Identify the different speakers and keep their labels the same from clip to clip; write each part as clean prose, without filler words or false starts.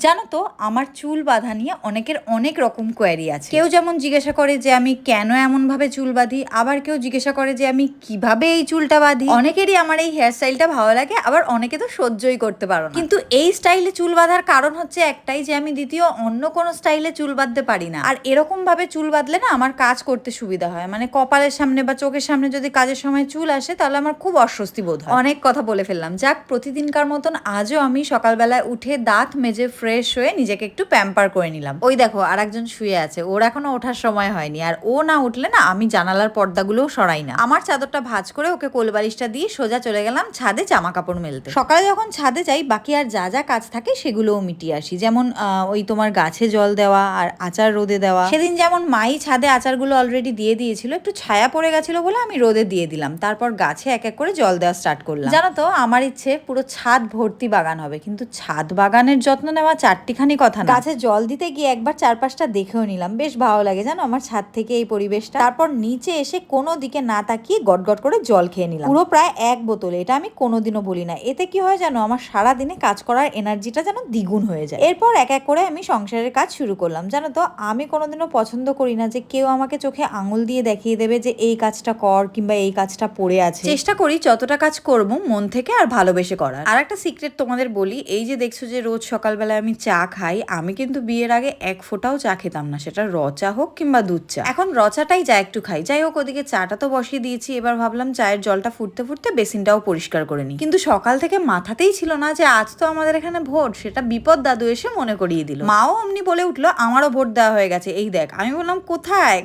Speaker 1: জানো তো আমার চুল বাঁধা নিয়ে অনেকের অনেক রকম কোয়ারি আছে। কেউ যেমন জিজ্ঞাসা করে যে আমি কেন এমন ভাবে চুল বাঁধি, আবার কেউ জিজ্ঞাসা করে যে আমি কিভাবে এই চুলটা বাঁধি। অনেকেরই আমার এই হেয়ার স্টাইলটা ভালো লাগে, আবার অনেকে তো সহ্যই করতে পারো না। কিন্তু এই স্টাইলে চুল বাঁধার কারণ হচ্ছে একটাই, যে আমি দ্বিতীয় অন্য কোনো স্টাইলে চুল বাঁধতে পারি না। আর এরকম ভাবে চুল বাঁধলে না আমার কাজ করতে সুবিধা হয়, মানে কপালের সামনে বা চোখের সামনে যদি কাজের সময় চুল আসে তাহলে আমার খুব অস্বস্তি বোধ হয়। অনেক কথা বলে ফেললাম, যাক প্রতিদিনকার মতন আজও আমি সকালবেলায় উঠে দাঁত মেজে ফ্রেশ হয়ে নিজেকে একটু প্যাম্পার করে নিলাম। ওই দেখো আর একজন শুয়ে আছে, ওর এখনো ওঠার সময় হয়নি, আর ও না উঠলে না আমি জানালার পর্দাগুলোও সরাই না। আমার চাদরটা ভাঁজ করে ওকে কোলবালিশটা দিয়ে সোজা চলে গেলাম ছাদে জামা কাপড় মেলতে। সকালে যখন ছাদে যাই বাকি আর যা যা কাজ থাকে সেগুলোও মিটিয়ে আসি, যেমন ওই তোমার গাছে জল দেওয়া আর আচার রোদে দেওয়া। সেদিন যেমন মাই ছাদে আচারগুলো অলরেডি দিয়ে দিয়েছিল, একটু ছায়া পড়ে গেছিল বলে আমি রোদে দিয়ে দিলাম, তারপর গাছে এক এক করে জল দেওয়া স্টার্ট করলাম। জানো তো আমার ইচ্ছে পুরো ছাদ ভর্তি বাগান হবে, কিন্তু ছাদ বাগানের যত্ন নেওয়া চারটিখানি কথা না। গাছে জল দিতে গিয়ে একবার চারপাশটা দেখেও নিলাম, বেশ ভালো লাগে জানো আমার ছাদ থেকে এই পরিবেশটা। তারপর নিচে এসে কোনো দিকে না তাকিয়ে গটগট করে জল খেয়ে নিলাম, পুরো প্রায় 1 বোতলে। এটা আমি কোনোদিনও বলি না, এতে কি হয় জানো আমার সারা দিনে কাজ করার এনার্জিটা যেন দ্বিগুণ হয়ে যায়। এরপর এক এক করে আমি সংসারের কাজ শুরু করলাম। জানো তো আমি কোনোদিনও পছন্দ করি না যে কেউ আমাকে চোখে আঙুল দিয়ে দেখিয়ে দেবে যে এই কাজটা কর কিংবা এই কাজটা পড়ে আছে। চেষ্টা করি যতটা কাজ করব মন থেকে আর ভালোবেসে করার। আর একটা সিক্রেট তোমাদের বলি, এই যে দেখছো যে রোজ সকালবেলায় আমি চা খাই, আমি কিন্তু বিয়ের আগে 1 ফোঁটাও চা খেতাম না, সেটা র চা হোক কিংবা দুধ চা। এখন র চাটাই যা একটু খাই। যাই হোক ওদিকে চাটা তো বসিয়ে দিয়েছি, এবার ভাবলাম চায়ের জলটা ফুটতে ফুটতে বেসিনটাও পরিষ্কার করে নিই। কিন্তু সকাল থেকে মাথাতেই ছিল না যে আজ তো আমাদের এখানে ভোট, সেটা বিপদ দাদু এসে মনে করিয়ে দিল। মাও অমনি বলে উঠলো আমারও ভোট দেওয়া হয়ে গেছে, এই দেখ। আমি বললাম কোথায়,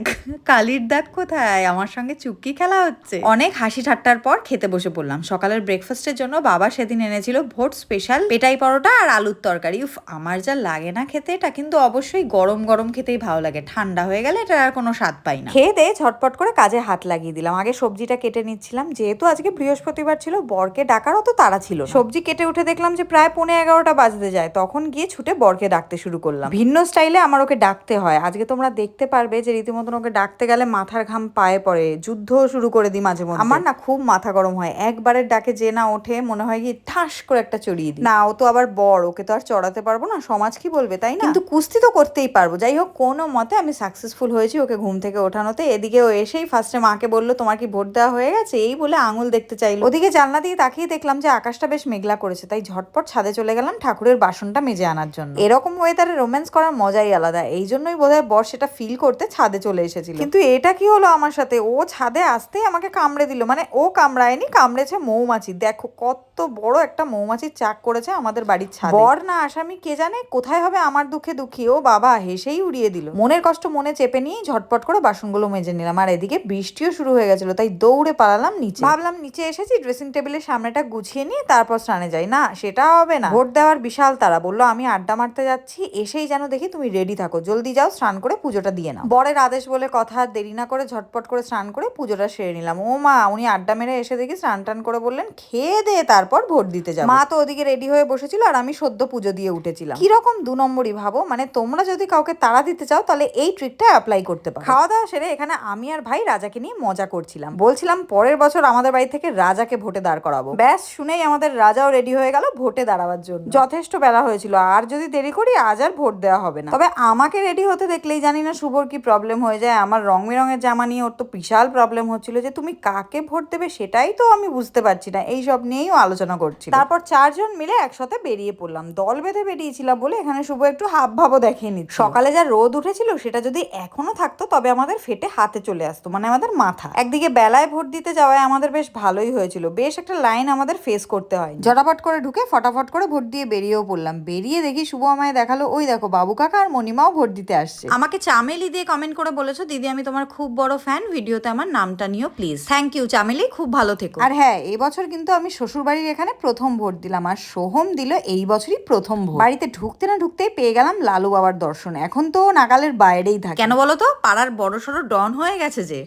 Speaker 1: কালির দাগ কোথায়, আমার সঙ্গে চুক্কি খেলা হচ্ছে। অনেক হাসি ঠাট্টার পর খেতে বসে পড়লাম। সকালের ব্রেকফাস্টের জন্য বাবা সেদিন এনেছিল ভোট স্পেশাল পেটাই পরোটা আর আলুর তরকারি। উফ আমার যা লাগে না খেতে এটা, কিন্তু অবশ্যই গরম গরম খেতেই ভালো লাগে, ঠান্ডা হয়ে গেলে এটা আর কোনো স্বাদ পাই না। খেয়ে দিয়ে ঝটপট করে কাজে হাত লাগিয়ে দিলাম। আগে সবজিটা কেটে নিচ্ছিলাম, যেহেতু আজকে বৃহস্পতিবার ছিল, বরকে ডাকার অত তাড়া ছিল। সবজি কেটে উঠে দেখলাম যে প্রায় 11:15 বাজতে যায়, তখন গিয়ে ছুটে বরকে ডাকতে শুরু করলাম। ভিন্ন স্টাইলে আমার ওকে ডাকতে হয়। আজকে তোমরা দেখতে পারবে যে রীতিমতন ওকে ডাকতে গেলে মাথার ঘাম পায়ে পড়ে, যুদ্ধ শুরু করে দিই মাঝে মধ্যে। আমার না খুব মাথা গরম হয়, একবারের ডাকে যে না ওঠে মনে হয় কি ঠাস করে একটা চড়িয়ে দিই। না ও তো আবার বর, ওকে তো আর চড়াতে পারবো না, সমাজ কি বলবে তাই না, কিন্তু কুস্তি তো করতেই পারবো। যাই হোক কোনো মতে আমি সাকসেসফুল হয়েছি ওকে ঘুম থেকে ওঠানোতে। এদিকে ও এসেই ফার্স্টে মাকে বললো তোমার কি ভোট দেওয়া হয়ে গেছে, এই বলে আঙুল দেখতে চাইলো। ওদিকে জানলা দিয়ে তাকিয়ে দেখলাম যে আকাশটা বেশ মেঘলা করেছে, তাই ঝটপট ছাদে চলে গেলাম ঠাকুরের বাসনটা মেজে আনার জন্য। এরকম ওয়েদারে রোম্যান্স করার মজাই আলাদা, এই জন্যই বোধহয় বর সেটা ফিল করতে ছাদে চলে এসেছিল। কিন্তু এটা কি হলো আমার সাথে, ও ছাদে আসতেই আমাকে কামড়ে দিল। মানে ও কামড়ায়নি, কামড়েছে মৌমাছি। দেখো কত বড় একটা মৌমাছির চাক করেছে আমাদের বাড়ির ছাদে। বর না আসামি কে জানে কোথায় হবে আমার দুঃখে দুঃখী, ও বাবা হেসেই উড়িয়ে দিল। মনের কষ্ট মনে চেপে নিয়ে ঝটপট করে বাসনগুলো মেজে নিলাম। আর এদিকে বৃষ্টিও শুরু হয়ে গেছিল, তাই দৌড়ে পালালাম নিচে। ভাবলাম নিচে এসেছি ড্রেসিং টেবিলের সামনেটা গুছিয়ে নিয়ে তারপর স্নানে যাই। না সেটা হবে না, ভোট দেওয়ার বিশাল তারা। বললো আমি আড্ডা মারতে যাচ্ছি, এসেই যেন দেখি তুমি রেডি থাকো, জলদি যাও স্নান করে পুজোটা দিয়ে নাও। বরের আদেশ বলে কথা, দেরি না করে ঝটপট করে স্নান করে পুজোটা সেরে নিলাম। ও মা, উনি আড্ডা মেরে এসে দেখি স্নান টান করে বললেন খেয়ে দে তারপর ভোট দিতে যাবো। মা তো ওদিকে রেডি হয়ে বসেছিল আর আমি সদ্য পুজো দিয়ে উঠেছিলাম। কিরকম 2 নম্বরই ভাবো। মানে তোমরা যদি কাউকে তাড়া দিতে চাও তাহলে এই ট্রিকটা অ্যাপ্লাই করতে পারো। খাওয়া দাওয়া সেরে এখানে আমি আর ভাই রাজাকে নিয়ে মজা করছিলাম, বলছিলাম পরের বছর আমাদের বাড়ি থেকে রাজাকে ভোটে দাঁড় করাবো। ব্যাস শুনেই আমাদের রাজাও রেডি হয়ে গেল ভোটে দাঁড়াবার জন্য। যথেষ্ট বেলা হয়েছিল, আর যদি দেরি করি আজ আর ভোট দেওয়া হবে না। তবে আমাকে রেডি হতে দেখলেই জানি না শুভর কি প্রবলেম হয়ে যায়। আমার রং বেরঙের জামা নিয়ে ওর তো বিশাল প্রবলেম হচ্ছিল, যে তুমি কাকে ভোট দেবে সেটাই তো আমি বুঝতে পারছি না, এইসব নিয়েও আলোচনা করছিল। তারপর 4 জন মিলে একসাথে বেরিয়ে পড়লাম। দল বেঁধে বেরিয়েছিলাম বলে এখানে শুভ একটু হাব ভাবও দেখেনি। সকালে যা রোদ উঠেছিল সেটা যদি এখনো থাকতো তবে আমাদের ফেটে হাতে চলে আসতো, মানে আমাদের মাথা। একদিকে বেলায় ভোট দিতে যাওয়ায় আমাদের বেশ ভালোই হয়েছিল, বেশ একটা লাইন আমাদের ফেস করতে হয়। ঝটাফট করে ঢুকে ফটাফট করে ভোট দিয়ে বেরিয়েও পড়লাম। বেরিয়ে দেখি শুভ আমায় দেখালো ওই দেখো বাবু কাকা আর মণিমাও ভোট দিতে আসছে। আমাকে চামেলি দিয়ে কমেন্ট করে বলেছো দিদি আমি তোমার খুব বড় ফ্যান, ভিডিওতে আমার নামটা নিও প্লিজ। থ্যাংক ইউ চামেলি, খুব ভালো থেকো। আর হ্যাঁ এবছর কিন্তু আমি শ্বশুর বাড়ির এখানে প্রথম ভোট দিলাম, আর সোহম দিল এই বছরই প্রথম ভোট। বাড়িতে ঢুকতে না ঢুকতেই পেয়ে গেলাম লালু বাবার দর্শন। এখন তো নাগালের বাইরেই থাকে। কেন বলো তো, পাড়ার বড় সড়ো ডন হয়ে গেছে যে।